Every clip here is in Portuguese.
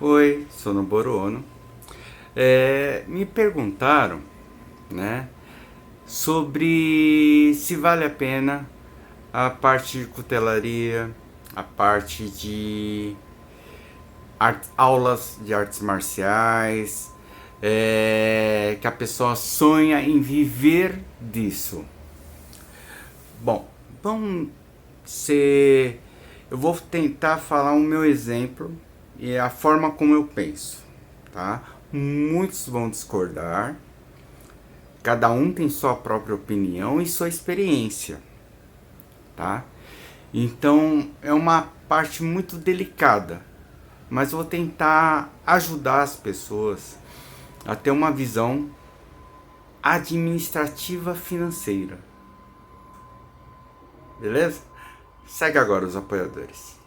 Oi, sou Noboru Ono. Me perguntaram, né, sobre se vale a pena a parte de cutelaria, a parte de aulas de artes marciais, que a pessoa sonha em viver disso. Bom, vamos ser. Eu vou tentar falar o meu exemplo e a forma como eu penso, tá? Muitos vão discordar, cada um tem sua própria opinião e sua experiência, tá? Então é uma parte muito delicada, mas vou tentar ajudar as pessoas a ter uma visão administrativa financeira, beleza? Segue agora os apoiadores.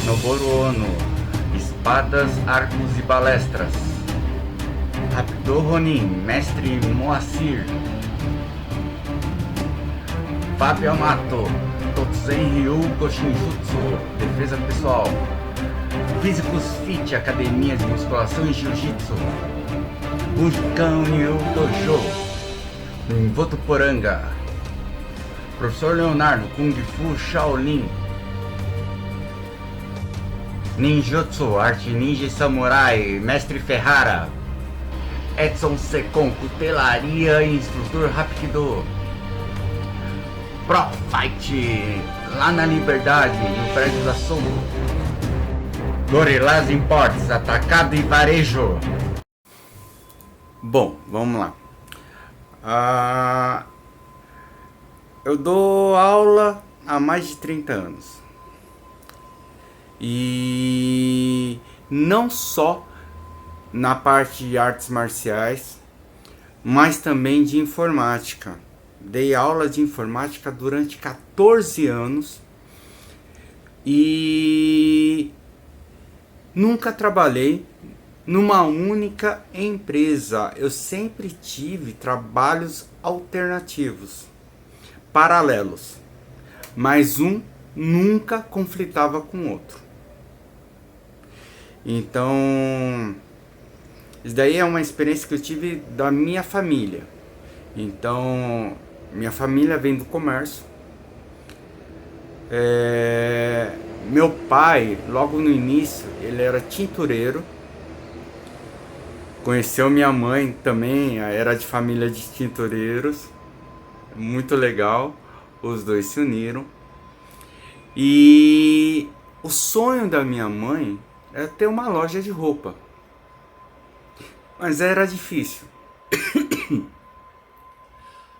Noboru Ono, espadas, arcos e balestras. Rapido Ronin, mestre Moacir. Fábio Amato, Totsuzen Ryu Goshinjutsu, defesa pessoal. Físicos Fit, academia de musculação e jiu-jitsu. Buscan Ryu Dojo. Votuporanga. Professor Leonardo, Kung Fu Shaolin. Ninjutsu, arte ninja e samurai, mestre Ferrara. Edson Secon, cutelaria e instrutor Rapido. Pro Fight, lá na Liberdade, no prédio da Sombra. Gorilás Imports, atacado e varejo. Bom, vamos lá. Eu dou aula há mais de 30 anos. E não só na parte de artes marciais, mas também de informática. Dei aula de informática durante 14 anos e nunca trabalhei numa única empresa. Eu sempre tive trabalhos alternativos, paralelos, mas um nunca conflitava com o outro. Então, isso daí é uma experiência que eu tive da minha família. Então, minha família vem do comércio. Meu pai, logo no início, ele era tintureiro. Conheceu minha mãe também, era de família de tintureiros. Muito legal, os dois se uniram. E o sonho da minha mãe era ter uma loja de roupa. Mas era difícil.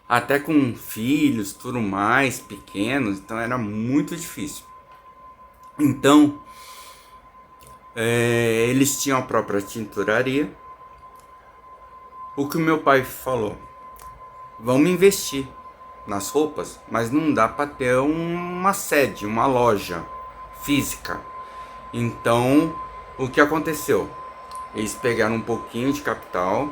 Até com filhos, tudo mais, pequenos, então era muito difícil. Então, eles tinham a própria tinturaria. O que o meu pai falou: vamos investir nas roupas, mas não dá para ter uma sede, uma loja física. Então, o que aconteceu? Eles pegaram um pouquinho de capital,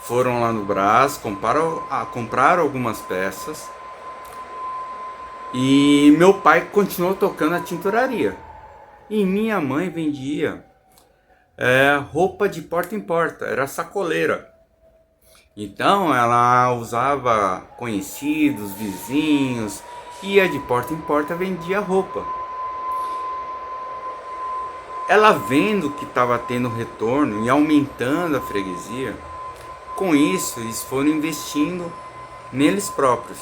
foram lá no Brás, compraram algumas peças e meu pai continuou tocando a tinturaria. E minha mãe vendia roupa de porta em porta, era sacoleira. Então ela usava conhecidos, vizinhos, ia de porta em porta, vendia roupa. Ela vendo que estava tendo retorno e aumentando a freguesia, com isso eles foram investindo neles próprios.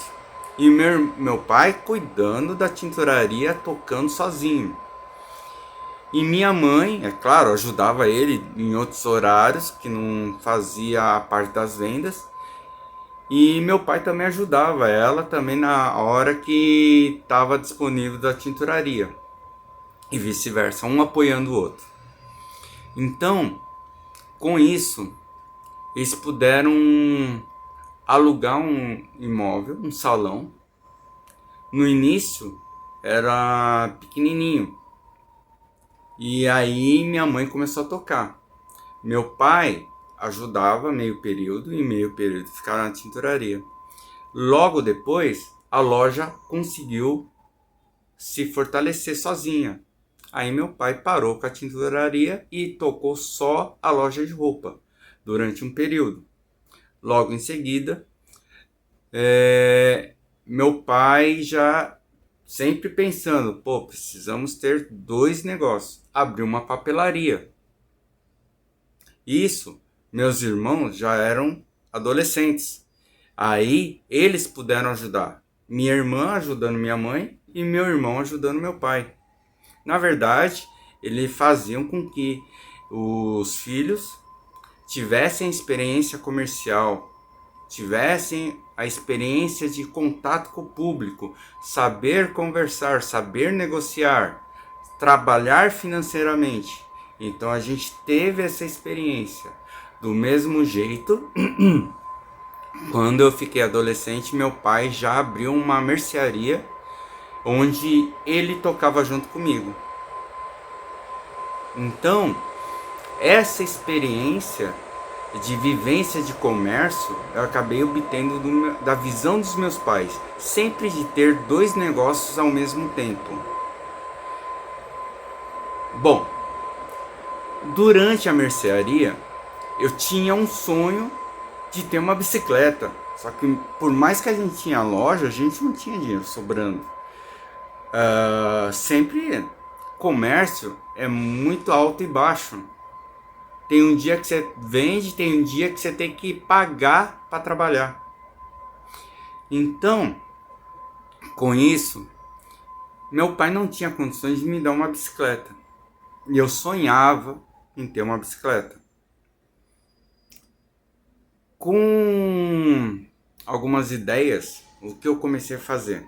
E meu pai cuidando da tinturaria, tocando sozinho. E minha mãe, é claro, ajudava ele em outros horários, que não fazia a parte das vendas. E meu pai também ajudava ela também na hora que estava disponível da tinturaria. E vice-versa, um apoiando o outro. Então, com isso, eles puderam alugar um imóvel, um salão. No início era pequenininho. E aí minha mãe começou a tocar. Meu pai ajudava meio período e meio período ficava na tinturaria. Logo depois, a loja conseguiu se fortalecer sozinha. Aí meu pai parou com a tinturaria e tocou só a loja de roupa durante um período. Logo em seguida, meu pai já sempre pensando, pô, precisamos ter 2 negócios. Abriu uma papelaria. Isso, meus irmãos já eram adolescentes. Aí eles puderam ajudar. Minha irmã ajudando minha mãe e meu irmão ajudando meu pai. Na verdade, eles faziam com que os filhos tivessem experiência comercial, tivessem a experiência de contato com o público, saber conversar, saber negociar, trabalhar financeiramente. Então a gente teve essa experiência. Do mesmo jeito, quando eu fiquei adolescente, meu pai já abriu uma mercearia onde ele tocava junto comigo. Então, essa experiência de vivência de comércio eu acabei obtendo da visão dos meus pais, sempre de ter 2 negócios ao mesmo tempo. Bom, durante a mercearia eu tinha um sonho de ter uma bicicleta, só que por mais que a gente tinha loja, a gente não tinha dinheiro sobrando. Sempre comércio é muito alto e baixo. Tem um dia que você vende, tem um dia que você tem que pagar para trabalhar. Então, com isso, meu pai não tinha condições de me dar uma bicicleta. E eu sonhava em ter uma bicicleta. Com algumas ideias, o que eu comecei a fazer?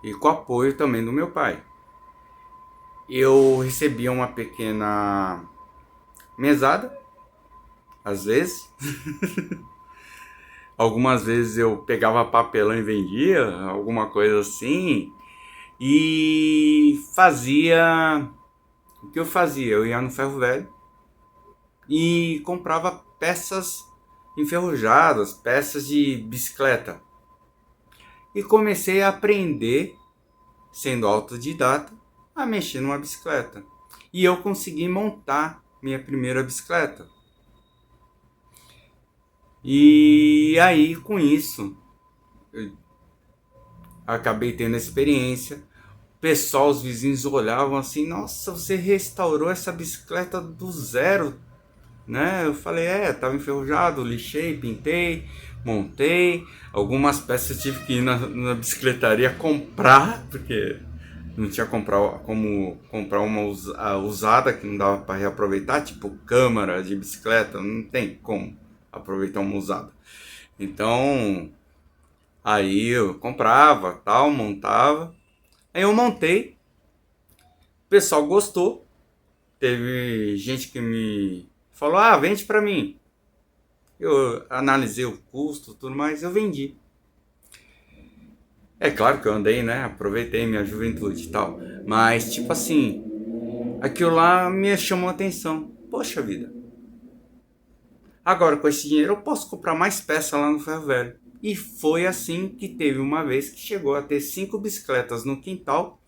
E com o apoio também do meu pai. Eu recebia uma pequena mesada, às vezes. Algumas vezes eu pegava papelão e vendia, alguma coisa assim. E fazia... O que eu fazia? Eu ia no ferro velho e comprava peças enferrujadas, peças de bicicleta. E comecei a aprender, sendo autodidata, a mexer numa bicicleta. E eu consegui montar minha primeira bicicleta. E aí, com isso, eu acabei tendo a experiência. O pessoal, os vizinhos olhavam assim, nossa, você restaurou essa bicicleta do zero, né? Eu falei, tava enferrujado, lixei, pintei, montei. Algumas peças eu tive que ir na bicicletaria comprar, porque não tinha como comprar uma usada que não dava para reaproveitar, tipo câmara de bicicleta, não tem como aproveitar uma usada. Então, aí eu comprava, tal, montava. Aí eu montei, o pessoal gostou. Teve gente que me falou, vende pra mim. Eu analisei o custo, tudo mais, eu vendi. É claro que eu andei, né? Aproveitei minha juventude e tal. Mas, tipo assim, aquilo lá me chamou a atenção. Poxa vida. Agora, com esse dinheiro, eu posso comprar mais peças lá no ferro velho. E foi assim que teve uma vez que chegou a ter 5 bicicletas no quintal.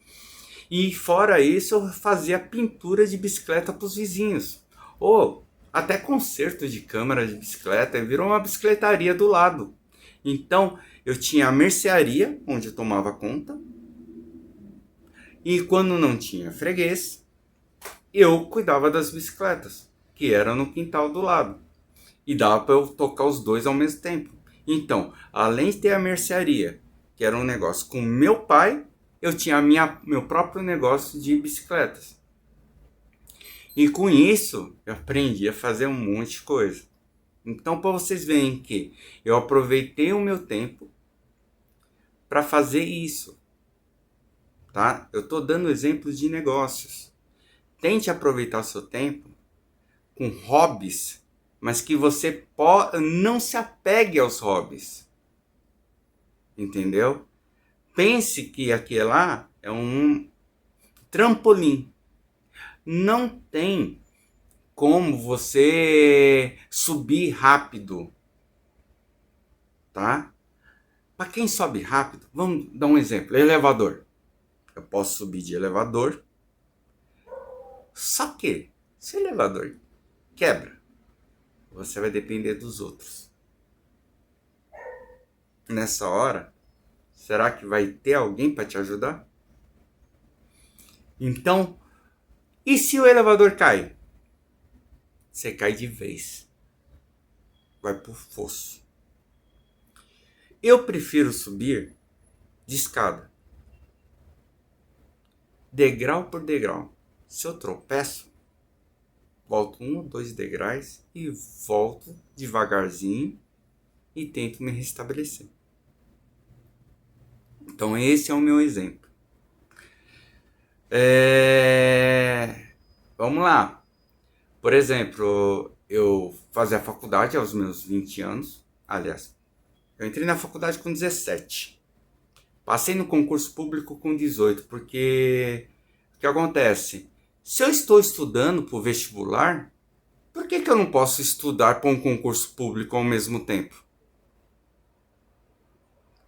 E fora isso, eu fazia pintura de bicicleta para os vizinhos. Ou até conserto de câmara de bicicleta. Virou uma bicicletaria do lado. Então, eu tinha a mercearia, onde eu tomava conta. E quando não tinha freguês, eu cuidava das bicicletas, que eram no quintal do lado. E dava para eu tocar os 2 ao mesmo tempo. Então, além de ter a mercearia, que era um negócio com meu pai, eu tinha meu próprio negócio de bicicletas. E com isso, eu aprendi a fazer um monte de coisa. Então, para vocês verem que eu aproveitei o meu tempo para fazer isso. Tá? Eu estou dando exemplos de negócios. Tente aproveitar o seu tempo com hobbies, mas que você não se apegue aos hobbies. Entendeu? Pense que aquilo lá é um trampolim. Não tem como você subir rápido, tá? Para quem sobe rápido, vamos dar um exemplo, elevador. Eu posso subir de elevador Só que, se o elevador quebra, você vai depender dos outros. Nessa hora, será que vai ter alguém para te ajudar? Então, e se o elevador cai? Você cai de vez. Vai pro fosso. Eu prefiro subir de escada. Degrau por degrau. Se eu tropeço, volto 1 ou 2 degraus e volto devagarzinho e tento me restabelecer. Então esse é o meu exemplo. Vamos lá. Por exemplo, eu fazia faculdade aos meus 20 anos. Aliás, eu entrei na faculdade com 17. Passei no concurso público com 18, porque o que acontece? Se eu estou estudando para o vestibular, por que eu não posso estudar para um concurso público ao mesmo tempo?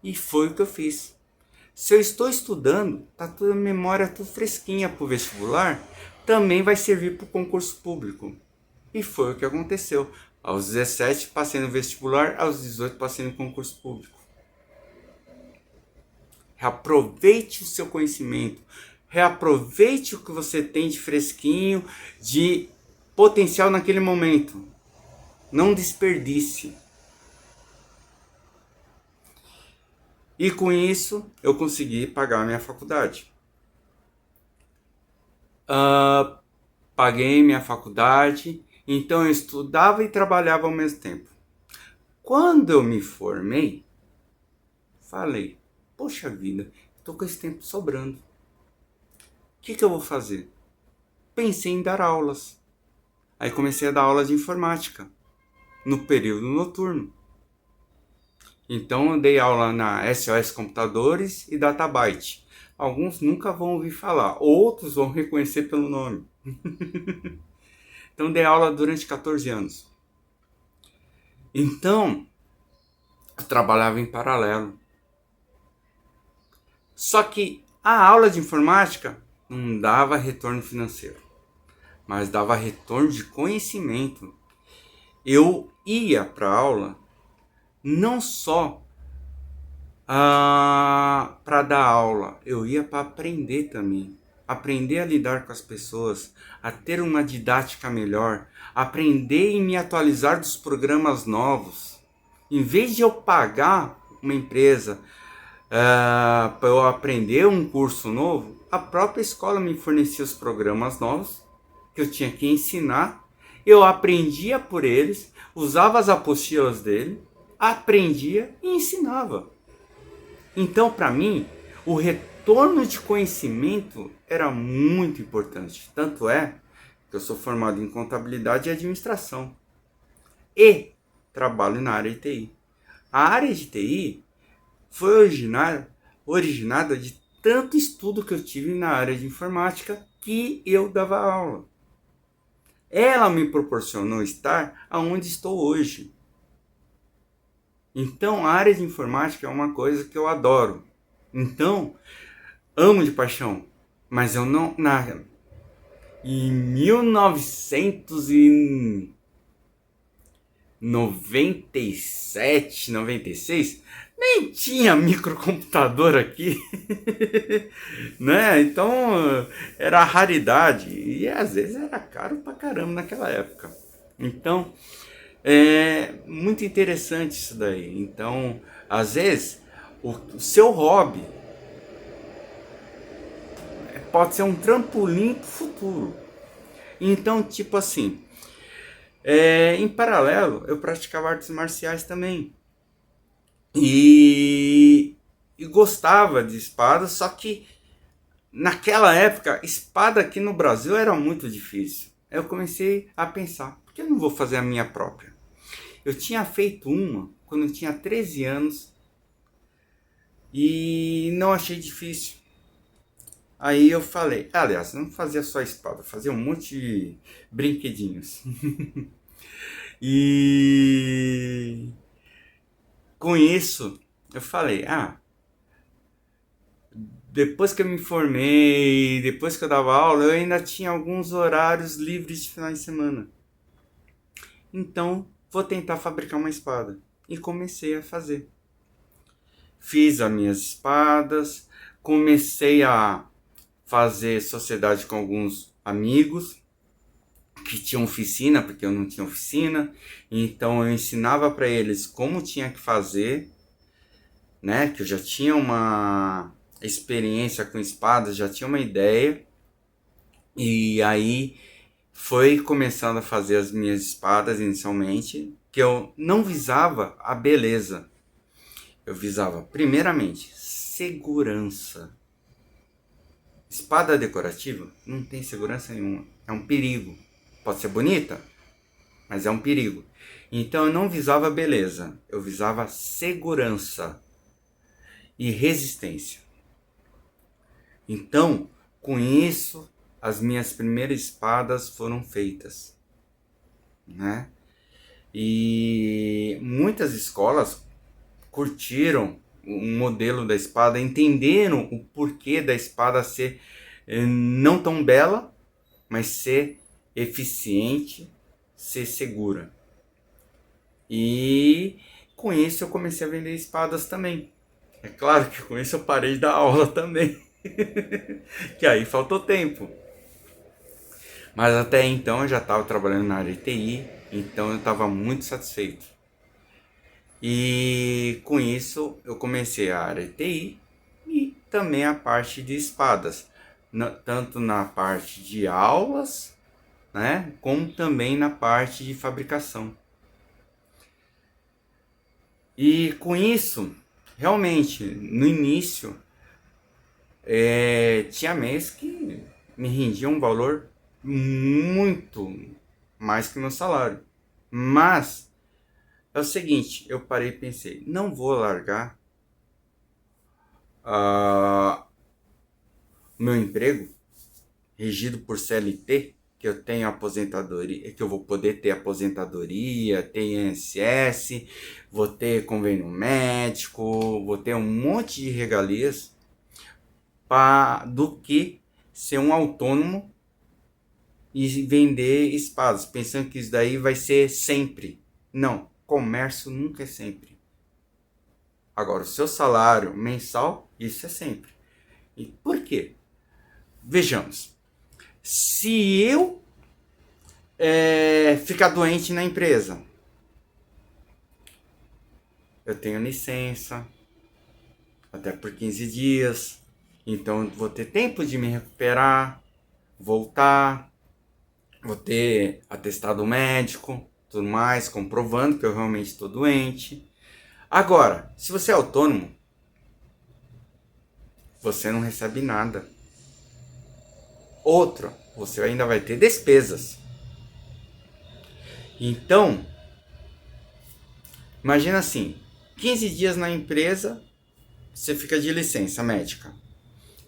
E foi o que eu fiz. Se eu estou estudando, tá toda a memória tudo fresquinha para o vestibular, também vai servir para o concurso público. E foi o que aconteceu. Aos 17 passei no vestibular, aos 18 passei no concurso público. Reaproveite o seu conhecimento. Reaproveite o que você tem de fresquinho, de potencial naquele momento. Não desperdice. E com isso, eu consegui pagar a minha faculdade. Paguei minha faculdade, então eu estudava e trabalhava ao mesmo tempo. Quando eu me formei, falei, poxa vida, estou com esse tempo sobrando. O que eu vou fazer? Pensei em dar aulas. Aí comecei a dar aula de informática, no período noturno. Então eu dei aula na SOS Computadores e Databyte. Alguns nunca vão ouvir falar, outros vão reconhecer pelo nome. Então dei aula durante 14 anos. Então, eu trabalhava em paralelo. Só que a aula de informática não dava retorno financeiro, mas dava retorno de conhecimento. Eu ia para a aula não só para dar aula, eu ia para aprender também. Aprender a lidar com as pessoas, a ter uma didática melhor, aprender e me atualizar dos programas novos. Em vez de eu pagar uma empresa para eu aprender um curso novo, a própria escola me fornecia os programas novos que eu tinha que ensinar. Eu aprendia por eles, usava as apostilas dele, aprendia e ensinava. Então, para mim, o retorno de conhecimento era muito importante. Tanto é que eu sou formado em contabilidade e administração. E trabalho na área de TI. A área de TI foi originada de tanto estudo que eu tive na área de informática que eu dava aula. Ela me proporcionou estar onde estou hoje. Então, a área de informática é uma coisa que eu adoro. Então, amo de paixão. Mas eu não... Em 1997, 96, nem tinha microcomputador aqui. Né? Então, era raridade. E às vezes era caro pra caramba naquela época. Então... é muito interessante isso daí. Então, às vezes, o seu hobby pode ser um trampolim para o futuro. Então, tipo assim, em paralelo, eu praticava artes marciais também. E gostava de espada, só que naquela época, espada aqui no Brasil era muito difícil. Aí eu comecei a pensar, por que eu não vou fazer a minha própria? Eu tinha feito uma quando eu tinha 13 anos e não achei difícil. Aí eu falei, aliás, não fazia só espada, fazia um monte de brinquedinhos. E com isso eu falei, depois que eu me formei, depois que eu dava aula, eu ainda tinha alguns horários livres de final de semana. Então, vou tentar fabricar uma espada. E comecei a fazer. Fiz as minhas espadas, comecei a fazer sociedade com alguns amigos que tinham oficina, porque eu não tinha oficina. Então, eu ensinava para eles como tinha que fazer, né? Que eu já tinha uma experiência com espadas, já tinha uma ideia. E aí foi começando a fazer as minhas espadas inicialmente, que eu não visava a beleza. Eu visava, primeiramente, segurança. Espada decorativa não tem segurança nenhuma. É um perigo. Pode ser bonita, mas é um perigo. Então eu não visava beleza. Eu visava segurança e resistência. Então, com isso, as minhas primeiras espadas foram feitas, né? E muitas escolas curtiram o modelo da espada, entenderam o porquê da espada ser não tão bela, mas ser eficiente, ser segura. E com isso eu comecei a vender espadas também. É claro que com isso eu parei de dar aula também. Que aí faltou tempo. Mas até então eu já estava trabalhando na área de TI, então eu estava muito satisfeito. E com isso eu comecei a área de TI e também a parte de espadas, tanto na parte de aulas, né, como também na parte de fabricação. E com isso, realmente, no início, tinha mês que me rendia um valor muito mais que meu salário. Mas é o seguinte, eu parei e pensei, não vou largar meu emprego regido por CLT, que eu tenho aposentadoria, que eu vou poder ter aposentadoria, ter INSS, vou ter convênio médico, vou ter um monte de regalias, do que ser um autônomo e vender espadas, pensando que isso daí vai ser sempre. Não, comércio nunca é sempre. Agora, o seu salário mensal, isso é sempre. E por quê? Vejamos. Se eu ficar doente na empresa, eu tenho licença, até por 15 dias. Então, eu vou ter tempo de me recuperar, voltar, vou ter atestado médico, tudo mais, comprovando que eu realmente estou doente. Agora, se você é autônomo, você não recebe nada. Outro, você ainda vai ter despesas. Então, imagina assim, 15 dias na empresa, você fica de licença médica.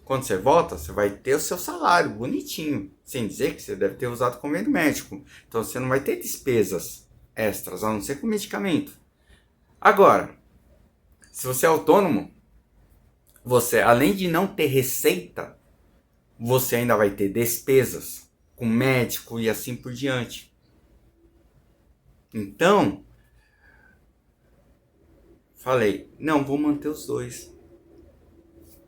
Quando você volta, você vai ter o seu salário bonitinho, sem dizer que você deve ter usado convênio médico. Então você não vai ter despesas extras, a não ser com medicamento. Agora, se você é autônomo, você, além de não ter receita, você ainda vai ter despesas com médico e assim por diante. Então, falei, não, vou manter os dois.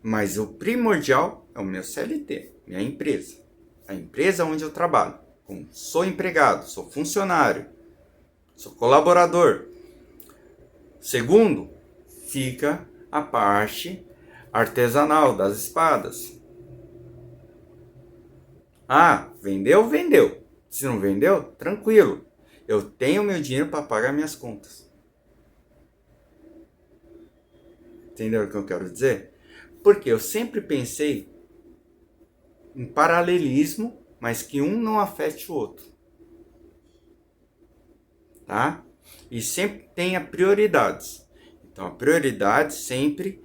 Mas o primordial é o meu CLT, minha empresa. A empresa onde eu trabalho. Sou empregado, sou funcionário, sou colaborador. Segundo, fica a parte artesanal das espadas. Ah, vendeu, vendeu. Se não vendeu, tranquilo. Eu tenho meu dinheiro para pagar minhas contas. Entendeu o que eu quero dizer? Porque eu sempre pensei em paralelismo, mas que um não afete o outro. Tá? E sempre tenha prioridades. Então, a prioridade sempre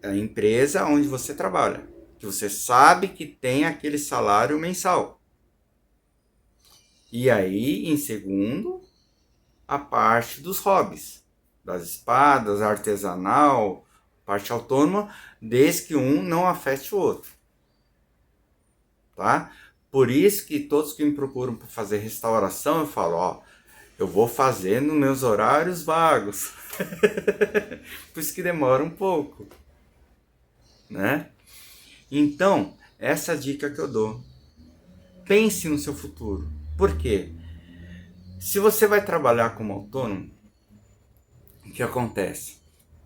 é a empresa onde você trabalha. Que você sabe que tem aquele salário mensal. E aí, em segundo, a parte dos hobbies. Das espadas, artesanal, parte autônoma, desde que um não afete o outro, tá? Por isso que todos que me procuram para fazer restauração, eu falo, ó, eu vou fazer nos meus horários vagos. Por isso que demora um pouco, né? Então, essa dica que eu dou. Pense no seu futuro. Por quê? Se você vai trabalhar como autônomo, o que acontece?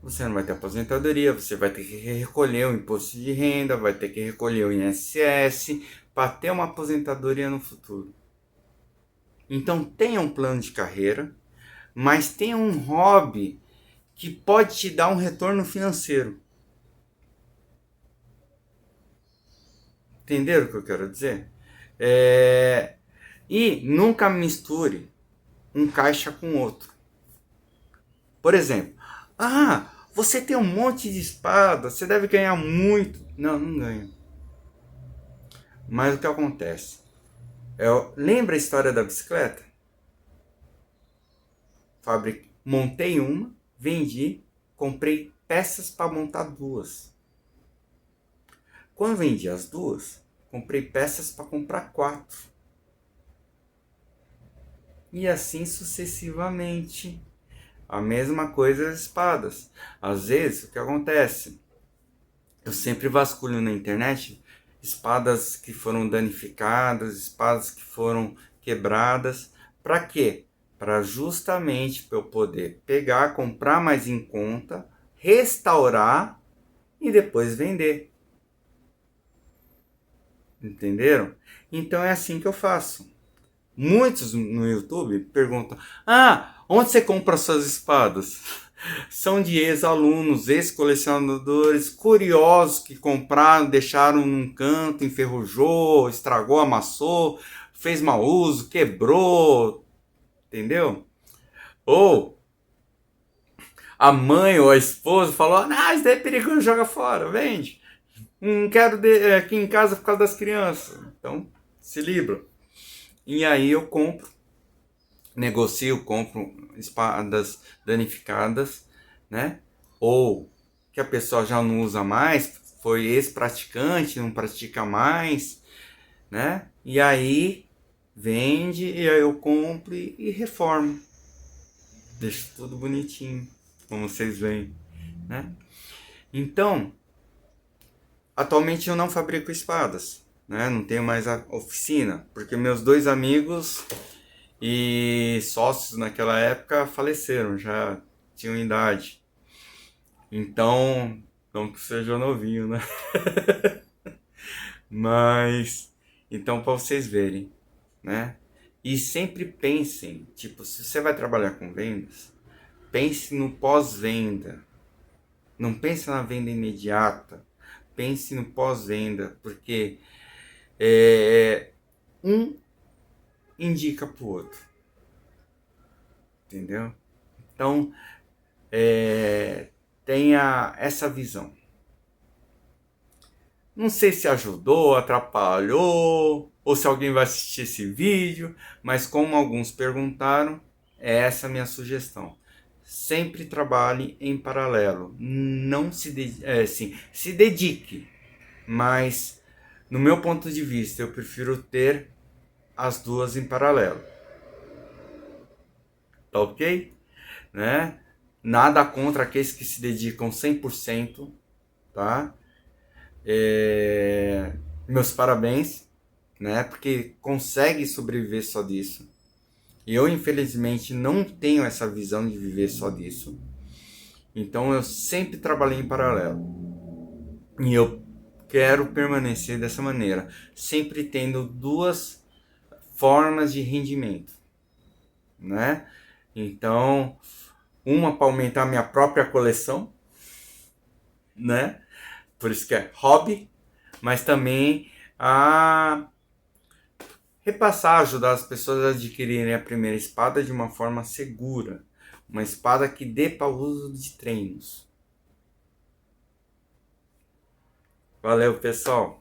Você não vai ter aposentadoria, você vai ter que recolher o imposto de renda, vai ter que recolher o INSS para ter uma aposentadoria no futuro. Então tenha um plano de carreira, mas tenha um hobby que pode te dar um retorno financeiro. Entenderam o que eu quero dizer? E nunca misture um caixa com outro. Por exemplo, você tem um monte de espada, você deve ganhar muito. Não, não ganha. Mas o que acontece? Lembra a história da bicicleta? Montei uma, vendi, comprei peças para montar duas. Quando vendi as duas, comprei peças para comprar 4. E assim sucessivamente. A mesma coisa as espadas. Às vezes, o que acontece? Eu sempre vasculho na internet espadas que foram danificadas, espadas que foram quebradas. Para quê? Para justamente eu poder pegar, comprar mais em conta, restaurar e depois vender. Entenderam? Então é assim que eu faço. Muitos no YouTube perguntam: onde você compra suas espadas? São de ex-alunos, ex-colecionadores, curiosos que compraram, deixaram num canto, enferrujou, estragou, amassou, fez mau uso, quebrou, entendeu? Ou a mãe ou a esposa falou: isso daí é perigoso, joga fora, vende. Não quero aqui em casa por causa das crianças. Então, se livra. E aí eu negocio, compro espadas danificadas, né? Ou que a pessoa já não usa mais, foi ex-praticante, não pratica mais, né? E aí vende, e aí eu compro e reformo. Deixo tudo bonitinho, como vocês veem, né? Então, atualmente eu não fabrico espadas, né? Não tenho mais a oficina, porque meus 2 amigos e sócios naquela época faleceram, já tinham idade. Então, não que seja novinho, né? Mas, então para vocês verem, né? E sempre pensem, tipo, se você vai trabalhar com vendas, pense no pós-venda. Não pense na venda imediata, pense no pós-venda, porque um indica para o outro, entendeu? Então, tenha essa visão. Não sei se ajudou, atrapalhou, ou se alguém vai assistir esse vídeo, mas como alguns perguntaram, é essa a minha sugestão. Sempre trabalhe em paralelo, não se dedique, mas no meu ponto de vista eu prefiro ter as duas em paralelo. Tá ok? Né? Nada contra aqueles que se dedicam 100%, tá? Meus parabéns, né? Porque consegue sobreviver só disso. E eu, infelizmente, não tenho essa visão de viver só disso. Então, eu sempre trabalhei em paralelo. E eu quero permanecer dessa maneira, sempre tendo 2 formas de rendimento, né? Então, uma para aumentar minha própria coleção, né? Por isso que é hobby, mas também a repassar, ajudar as pessoas a adquirirem a primeira espada de uma forma segura, uma espada que dê para o uso de treinos. Valeu, pessoal!